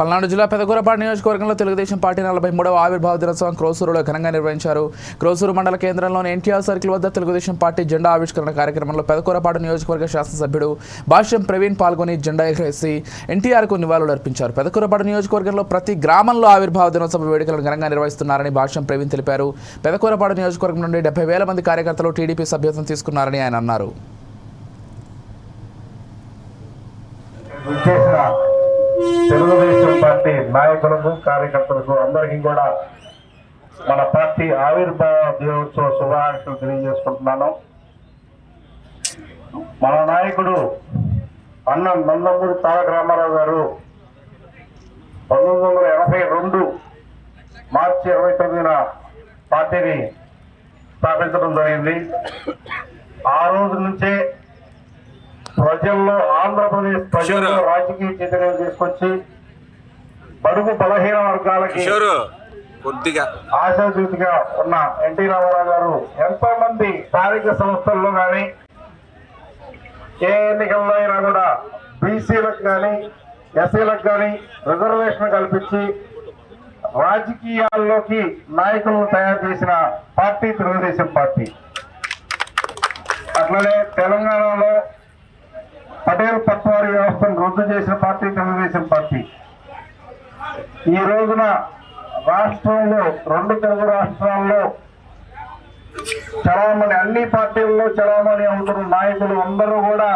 పల్నాడు జిల్లా పెదకూరపాడు నియోజకవర్గంలో తెలుగుదేశం పార్టీ 43వ ఆవిర్భావ దినోత్సవం క్రోసూరులో ఘనంగా నిర్వహించారు. క్రోసూరు మండల కేంద్రంలోని ఎన్టీఆర్ సర్కిల్ వద్ద తెలుగుదేశం పార్టీ జెండా ఆవిష్కరణ కార్యక్రమంలో పెదకూరపాడు నియోజకవర్గ శాసనసభ్యుడు భాష్యం ప్రవీణ్ పాల్గొని జెండా ఎగరేసి ఎన్టీఆర్కు నివాళులర్పించారు. పెదకూరపాడు నియోజకవర్గంలో ప్రతి గ్రామంలో ఆవిర్భావ దినోత్సవ వేడుకలను ఘనంగా నిర్వహిస్తున్నారని భాష్యం ప్రవీణ్ తెలిపారు. పెదకూరపాడు నియోజకవర్గం నుండి 70,000 మంది కార్యకర్తలు టీడీపీ సభ్యత్వం తీసుకున్నారని ఆయన అన్నారు. తెలుగుదేశం పార్టీ నాయకులకు కార్యకర్తలకు అందరికీ కూడా మన పార్టీ ఆవిర్భావ దినోత్సవ శుభాకాంక్షలు తెలియజేసుకుంటున్నాను. మన నాయకుడు అన్న నందమూరి తారక రామారావు గారు 1982 మార్చి 29న పార్టీని స్థాపించడం జరిగింది. ఆ రోజు నుంచే ప్రజల్లో ఆంధ్రప్రదేశ్ ప్రజల్లో రాజకీయ చైతన్యం తీసుకొచ్చి బడుగు బలహీన వర్గాలకి ఆశాజ్యోతిగా ఉన్న ఎన్టీ రామారావు గారు ఎంతో మంది స్థానిక సంస్థల్లో కానీ ఏ ఎన్నికల్లో అయినా కూడా బీసీలకు కానీ ఎస్సీలకు కానీ రిజర్వేషన్ కల్పించి రాజకీయాల్లోకి నాయకులను తయారు చేసిన పార్టీ తెలుగుదేశం పార్టీ. అట్లనే తెలంగాణలో పటేల్ పట్వారీ వ్యవస్థను రద్దు చేసిన పార్టీ తెలుగుదేశం పార్టీ. ఈ రోజున రాష్ట్రంలో 2 తెలుగు రాష్ట్రాల్లో చలామణి అన్ని పార్టీల్లో చలామణి అవుతున్న నాయకులు అందరూ కూడా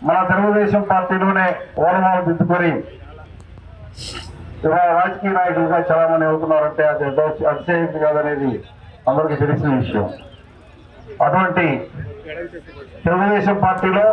మన తెలుగుదేశం పార్టీలోనే ఓనమాలు దిద్దుకొని ఇవాళ రాజకీయ నాయకులుగా చలామణి అవుతున్నారంటే అది అతిశయోక్తి కాదనేది అందరికీ తెలిసిన విషయం. అటువంటి తెలుగుదేశం పార్టీలో